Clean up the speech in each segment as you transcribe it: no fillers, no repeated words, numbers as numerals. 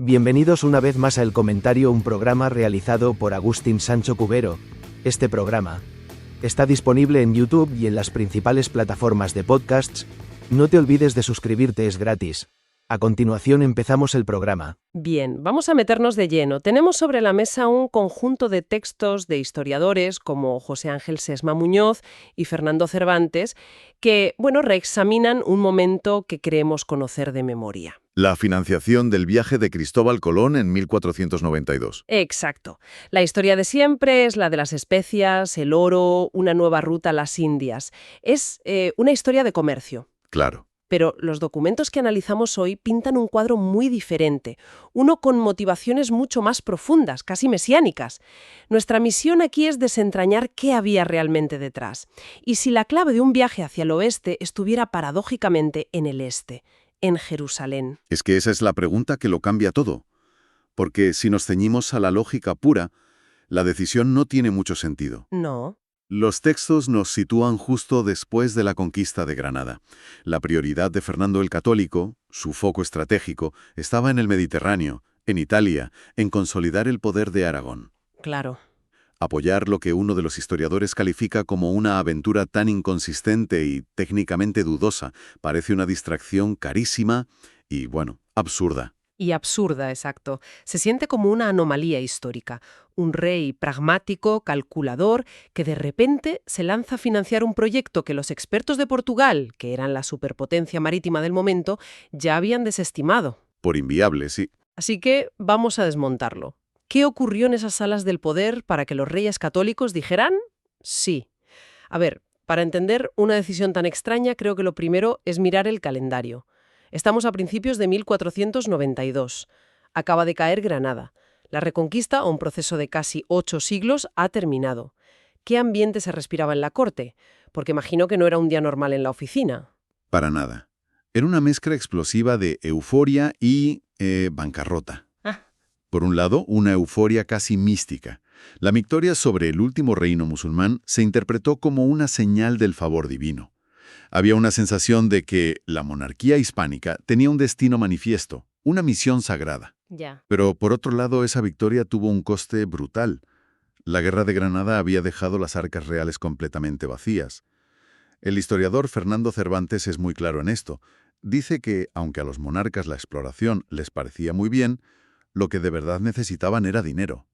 Bienvenidos una vez más a El Comentario, un programa realizado por Agustín Sancho Cubero. Este programa está disponible en YouTube y en las principales plataformas de podcasts. No te olvides de suscribirte, es gratis. A continuación empezamos el programa. Bien, vamos a meternos de lleno. Tenemos sobre la mesa un conjunto de textos de historiadores como José Ángel Sesma Muñoz y Fernando Cervantes que, reexaminan un momento que creemos conocer de memoria. La financiación del viaje de Cristóbal Colón en 1492. Exacto. La historia de siempre es la de las especias, el oro, una nueva ruta a las Indias. Es una historia de comercio. Claro. Pero los documentos que analizamos hoy pintan un cuadro muy diferente, uno con motivaciones mucho más profundas, casi mesiánicas. Nuestra misión aquí es desentrañar qué había realmente detrás, y si la clave de un viaje hacia el oeste estuviera paradójicamente en el este, en Jerusalén. Es que esa es la pregunta que lo cambia todo. Porque si nos ceñimos a la lógica pura, la decisión no tiene mucho sentido. No. Los textos nos sitúan justo después de la conquista de Granada. La prioridad de Fernando el Católico, su foco estratégico, estaba en el Mediterráneo, en Italia, en consolidar el poder de Aragón. Claro. Apoyar lo que uno de los historiadores califica como una aventura tan inconsistente y técnicamente dudosa parece una distracción carísima y, absurda. Y absurda, exacto. Se siente como una anomalía histórica. Un rey pragmático, calculador, que de repente se lanza a financiar un proyecto que los expertos de Portugal, que eran la superpotencia marítima del momento, ya habían desestimado. Por inviable, sí. Así que vamos a desmontarlo. ¿Qué ocurrió en esas salas del poder para que los reyes católicos dijeran sí? A ver, para entender una decisión tan extraña, creo que lo primero es mirar el calendario. Estamos a principios de 1492. Acaba de caer Granada. La Reconquista, un proceso de casi 8 siglos, ha terminado. ¿Qué ambiente se respiraba en la corte? Porque imagino que no era un día normal en la oficina. Para nada. Era una mezcla explosiva de euforia y bancarrota. Por un lado, una euforia casi mística. La victoria sobre el último reino musulmán se interpretó como una señal del favor divino. Había una sensación de que la monarquía hispánica tenía un destino manifiesto, una misión sagrada. Ya. Pero por otro lado, esa victoria tuvo un coste brutal. La guerra de Granada había dejado las arcas reales completamente vacías. El historiador Fernando Cervantes es muy claro en esto. Dice que, aunque a los monarcas la exploración les parecía muy bien, lo que de verdad necesitaban era dinero.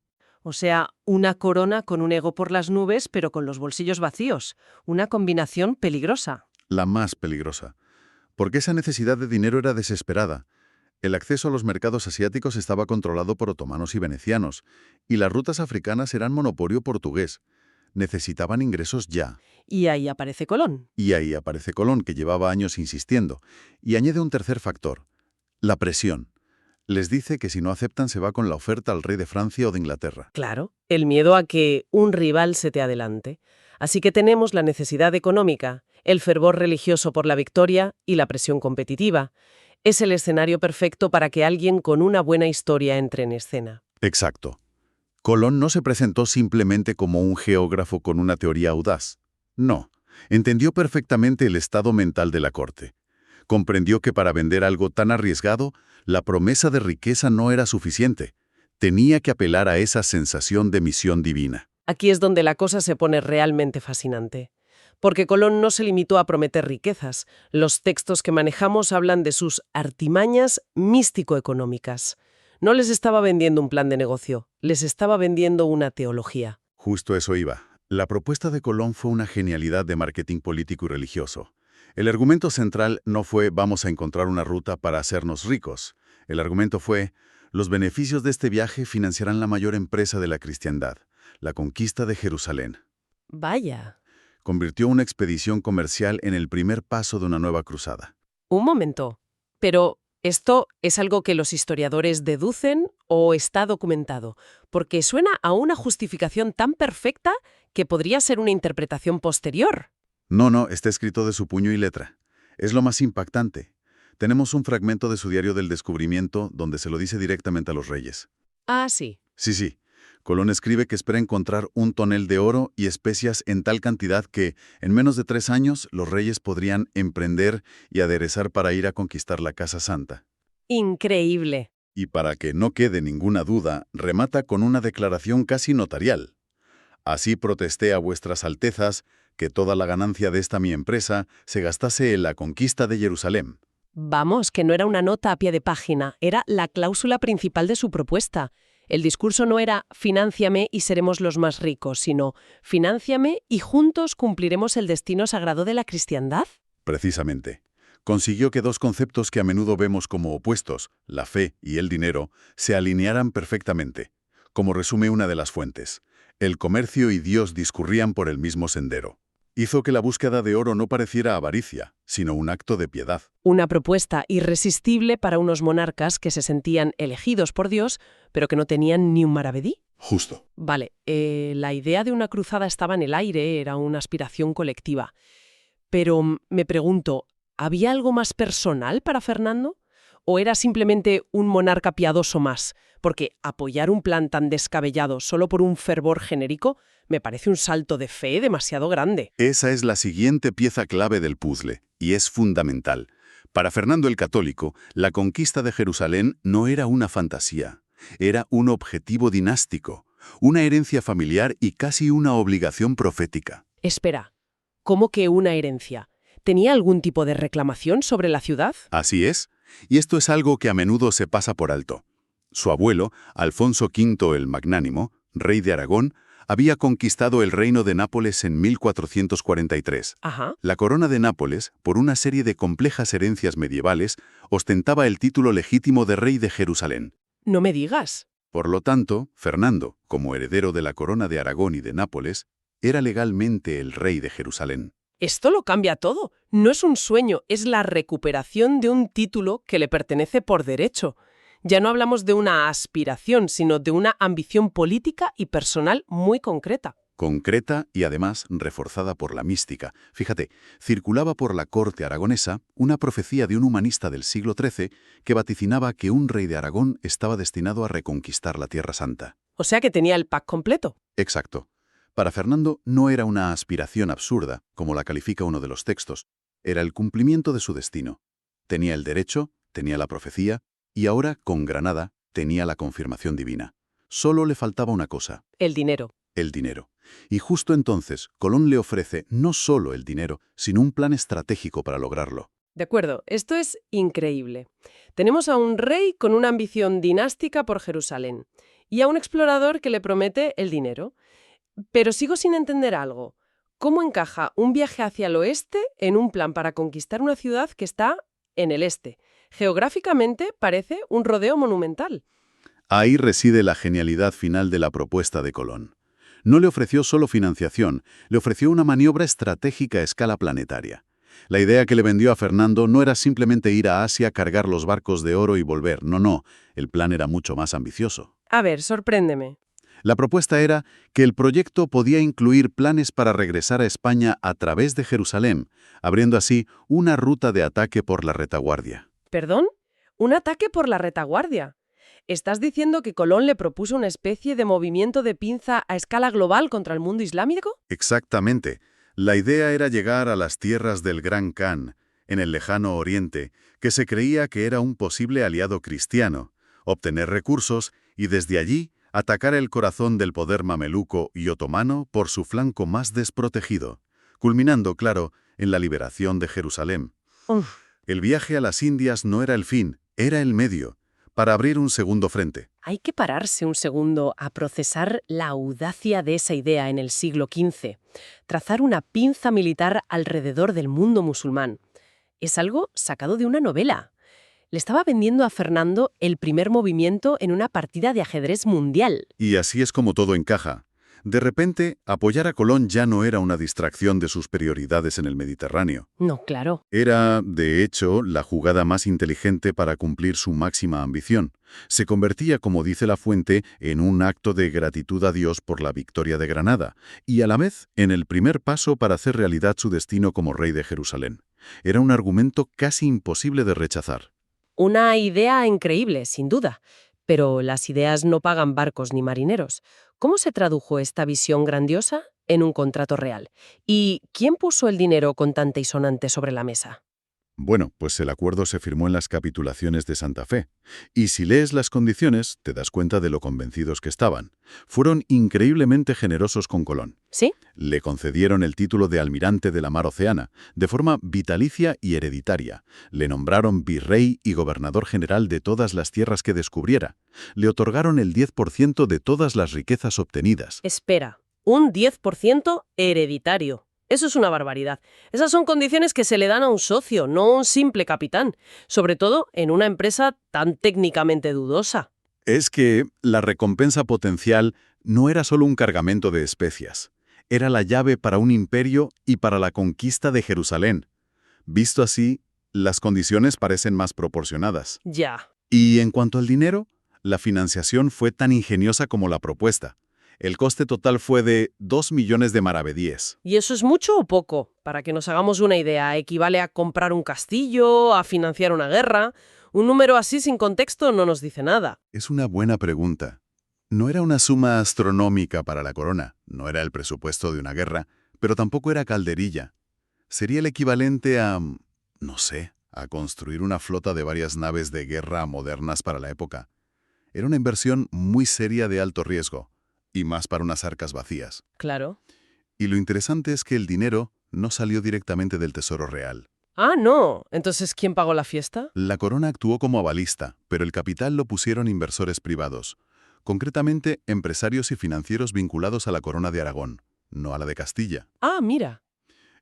O sea, una corona con un ego por las nubes, pero con los bolsillos vacíos. Una combinación peligrosa. La más peligrosa. Porque esa necesidad de dinero era desesperada. El acceso a los mercados asiáticos estaba controlado por otomanos y venecianos, y las rutas africanas eran monopolio portugués. Necesitaban ingresos ya. Y ahí aparece Colón. Y ahí aparece Colón, que llevaba años insistiendo. Y añade un tercer factor: la presión. Les dice que si no aceptan se va con la oferta al rey de Francia o de Inglaterra. Claro, el miedo a que un rival se te adelante. Así que tenemos la necesidad económica, el fervor religioso por la victoria y la presión competitiva. Es el escenario perfecto para que alguien con una buena historia entre en escena. Exacto. Colón no se presentó simplemente como un geógrafo con una teoría audaz. No, entendió perfectamente el estado mental de la corte. Comprendió que para vender algo tan arriesgado, la promesa de riqueza no era suficiente. Tenía que apelar a esa sensación de misión divina. Aquí es donde la cosa se pone realmente fascinante. Porque Colón no se limitó a prometer riquezas. Los textos que manejamos hablan de sus artimañas místico-económicas. No les estaba vendiendo un plan de negocio, les estaba vendiendo una teología. Justo eso iba. La propuesta de Colón fue una genialidad de marketing político y religioso. El argumento central no fue vamos a encontrar una ruta para hacernos ricos. El argumento fue los beneficios de este viaje financiarán la mayor empresa de la cristiandad, la conquista de Jerusalén. Vaya. Convirtió una expedición comercial en el primer paso de una nueva cruzada. Un momento. Pero, ¿esto es algo que los historiadores deducen o está documentado? Porque suena a una justificación tan perfecta que podría ser una interpretación posterior. No, está escrito de su puño y letra. Es lo más impactante. Tenemos un fragmento de su diario del descubrimiento donde se lo dice directamente a los reyes. Ah, sí. Sí. Colón escribe que espera encontrar un tonel de oro y especias en tal cantidad que, en menos de 3 años, los reyes podrían emprender y aderezar para ir a conquistar la Casa Santa. Increíble. Y para que no quede ninguna duda, remata con una declaración casi notarial. Así protesté a vuestras altezas que toda la ganancia de esta mi empresa se gastase en la conquista de Jerusalén. Vamos, que no era una nota a pie de página, era la cláusula principal de su propuesta. El discurso no era «finánciame y seremos los más ricos», sino «finánciame y juntos cumpliremos el destino sagrado de la cristiandad». Precisamente. Consiguió que dos conceptos que a menudo vemos como opuestos, la fe y el dinero, se alinearan perfectamente. Como resume una de las fuentes, el comercio y Dios discurrían por el mismo sendero. Hizo que la búsqueda de oro no pareciera avaricia, sino un acto de piedad. Una propuesta irresistible para unos monarcas que se sentían elegidos por Dios, pero que no tenían ni un maravedí. Justo. Vale, la idea de una cruzada estaba en el aire, era una aspiración colectiva. Pero me pregunto, ¿había algo más personal para Fernando? ¿O era simplemente un monarca piadoso más? Porque apoyar un plan tan descabellado solo por un fervor genérico me parece un salto de fe demasiado grande. Esa es la siguiente pieza clave del puzzle, y es fundamental. Para Fernando el Católico, la conquista de Jerusalén no era una fantasía, era un objetivo dinástico, una herencia familiar y casi una obligación profética. Espera, ¿cómo que una herencia? ¿Tenía algún tipo de reclamación sobre la ciudad? Así es, y esto es algo que a menudo se pasa por alto. Su abuelo, Alfonso V el Magnánimo, rey de Aragón, había conquistado el reino de Nápoles en 1443. Ajá. La corona de Nápoles, por una serie de complejas herencias medievales, ostentaba el título legítimo de rey de Jerusalén. No me digas. Por lo tanto, Fernando, como heredero de la corona de Aragón y de Nápoles, era legalmente el rey de Jerusalén. Esto lo cambia todo. No es un sueño, es la recuperación de un título que le pertenece por derecho. Ya no hablamos de una aspiración, sino de una ambición política y personal muy concreta. Concreta y además reforzada por la mística. Fíjate, circulaba por la corte aragonesa una profecía de un humanista del siglo XIII que vaticinaba que un rey de Aragón estaba destinado a reconquistar la Tierra Santa. O sea que tenía el pack completo. Exacto. Para Fernando no era una aspiración absurda, como la califica uno de los textos. Era el cumplimiento de su destino. Tenía el derecho, tenía la profecía, y ahora, con Granada, tenía la confirmación divina. Solo le faltaba una cosa. El dinero. El dinero. Y justo entonces, Colón le ofrece no solo el dinero, sino un plan estratégico para lograrlo. De acuerdo, esto es increíble. Tenemos a un rey con una ambición dinástica por Jerusalén y a un explorador que le promete el dinero. Pero sigo sin entender algo. ¿Cómo encaja un viaje hacia el oeste en un plan para conquistar una ciudad que está en el este? Geográficamente parece un rodeo monumental. Ahí reside la genialidad final de la propuesta de Colón. No le ofreció solo financiación, le ofreció una maniobra estratégica a escala planetaria. La idea que le vendió a Fernando no era simplemente ir a Asia, cargar los barcos de oro y volver. No, el plan era mucho más ambicioso. A ver, sorpréndeme. La propuesta era que el proyecto podía incluir planes para regresar a España a través de Jerusalén, abriendo así una ruta de ataque por la retaguardia. ¿Perdón? ¿Un ataque por la retaguardia? ¿Estás diciendo que Colón le propuso una especie de movimiento de pinza a escala global contra el mundo islámico? Exactamente. La idea era llegar a las tierras del Gran Khan, en el lejano Oriente, que se creía que era un posible aliado cristiano, obtener recursos y desde allí atacar el corazón del poder mameluco y otomano por su flanco más desprotegido, culminando, claro, en la liberación de Jerusalén. El viaje a las Indias no era el fin, era el medio, para abrir un segundo frente. Hay que pararse un segundo a procesar la audacia de esa idea en el siglo XV. Trazar una pinza militar alrededor del mundo musulmán. Es algo sacado de una novela. Le estaba vendiendo a Fernando el primer movimiento en una partida de ajedrez mundial. Y así es como todo encaja. De repente, apoyar a Colón ya no era una distracción de sus prioridades en el Mediterráneo. No, claro. Era, de hecho, la jugada más inteligente para cumplir su máxima ambición. Se convertía, como dice la fuente, en un acto de gratitud a Dios por la victoria de Granada, y a la vez en el primer paso para hacer realidad su destino como rey de Jerusalén. Era un argumento casi imposible de rechazar. Una idea increíble, sin duda. Pero las ideas no pagan barcos ni marineros. ¿Cómo se tradujo esta visión grandiosa en un contrato real? ¿Y quién puso el dinero con tanta y sonante sobre la mesa? Bueno, pues el acuerdo se firmó en las capitulaciones de Santa Fe. Y si lees las condiciones, te das cuenta de lo convencidos que estaban. Fueron increíblemente generosos con Colón. ¿Sí? Le concedieron el título de almirante de la mar Oceana, de forma vitalicia y hereditaria. Le nombraron virrey y gobernador general de todas las tierras que descubriera. Le otorgaron el 10% de todas las riquezas obtenidas. Espera, un 10% hereditario. Eso es una barbaridad. Esas son condiciones que se le dan a un socio, no a un simple capitán, sobre todo en una empresa tan técnicamente dudosa. Es que la recompensa potencial no era solo un cargamento de especias. Era la llave para un imperio y para la conquista de Jerusalén. Visto así, las condiciones parecen más proporcionadas. Ya. Y en cuanto al dinero, la financiación fue tan ingeniosa como la propuesta. El coste total fue de 2 millones de maravedíes. ¿Y eso es mucho o poco? Para que nos hagamos una idea, ¿equivale a comprar un castillo, a financiar una guerra? Un número así sin contexto no nos dice nada. Es una buena pregunta. No era una suma astronómica para la corona, no era el presupuesto de una guerra, pero tampoco era calderilla. Sería el equivalente a, no sé, a construir una flota de varias naves de guerra modernas para la época. Era una inversión muy seria de alto riesgo. Y más para unas arcas vacías. Claro. Y lo interesante es que el dinero no salió directamente del Tesoro Real. Ah, no. Entonces, ¿quién pagó la fiesta? La corona actuó como avalista, pero el capital lo pusieron inversores privados, concretamente empresarios y financieros vinculados a la corona de Aragón, no a la de Castilla. Ah, mira.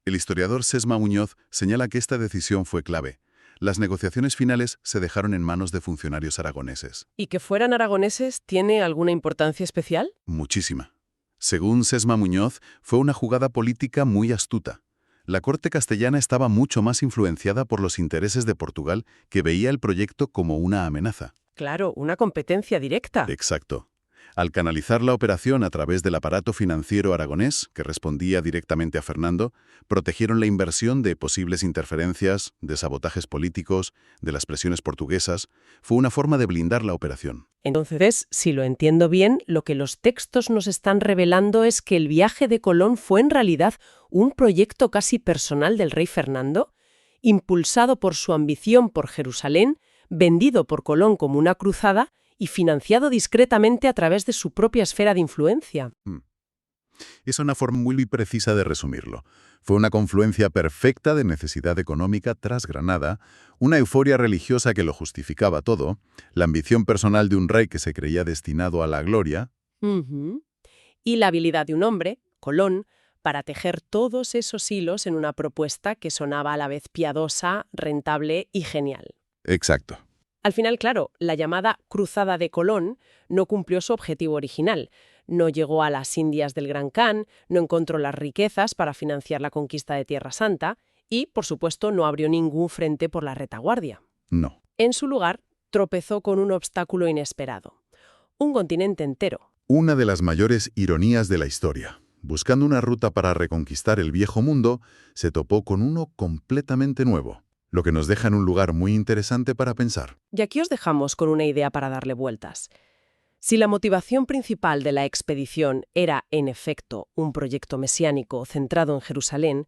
El historiador Sesma Muñoz señala que esta decisión fue clave. Las negociaciones finales se dejaron en manos de funcionarios aragoneses. ¿Y que fueran aragoneses tiene alguna importancia especial? Muchísima. Según Sesma Muñoz, fue una jugada política muy astuta. La corte castellana estaba mucho más influenciada por los intereses de Portugal, que veía el proyecto como una amenaza. Claro, una competencia directa. Exacto. Al canalizar la operación a través del aparato financiero aragonés, que respondía directamente a Fernando, protegieron la inversión de posibles interferencias, de sabotajes políticos, de las presiones portuguesas. Fue una forma de blindar la operación. Entonces, si lo entiendo bien, lo que los textos nos están revelando es que el viaje de Colón fue en realidad un proyecto casi personal del rey Fernando, impulsado por su ambición por Jerusalén, vendido por Colón como una cruzada y financiado discretamente a través de su propia esfera de influencia. Es una forma muy precisa de resumirlo. Fue una confluencia perfecta de necesidad económica tras Granada, una euforia religiosa que lo justificaba todo, la ambición personal de un rey que se creía destinado a la gloria. Y la habilidad de un hombre, Colón, para tejer todos esos hilos en una propuesta que sonaba a la vez piadosa, rentable y genial. Exacto. Al final, claro, la llamada Cruzada de Colón no cumplió su objetivo original. No llegó a las Indias del Gran Khan, no encontró las riquezas para financiar la conquista de Tierra Santa y, por supuesto, no abrió ningún frente por la retaguardia. No. En su lugar, tropezó con un obstáculo inesperado. Un continente entero. Una de las mayores ironías de la historia. Buscando una ruta para reconquistar el viejo mundo, se topó con uno completamente nuevo. Lo que nos deja en un lugar muy interesante para pensar. Y aquí os dejamos con una idea para darle vueltas. Si la motivación principal de la expedición era, en efecto, un proyecto mesiánico centrado en Jerusalén,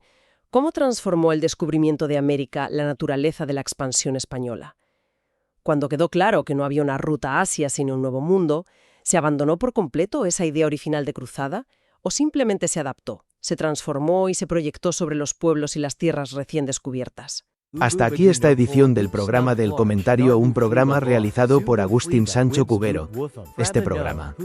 ¿cómo transformó el descubrimiento de América la naturaleza de la expansión española? Cuando quedó claro que no había una ruta a Asia sino un nuevo mundo, ¿se abandonó por completo esa idea original de cruzada? ¿O simplemente se adaptó, se transformó y se proyectó sobre los pueblos y las tierras recién descubiertas? Hasta aquí esta edición del programa del comentario, un programa realizado por Agustín Sancho Cubero. Este programa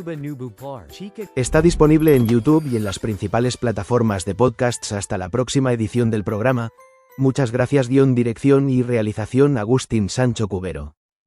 está disponible en YouTube y en las principales plataformas de podcasts. Hasta la próxima edición del programa. Muchas gracias. Dirección y realización Agustín Sancho Cubero.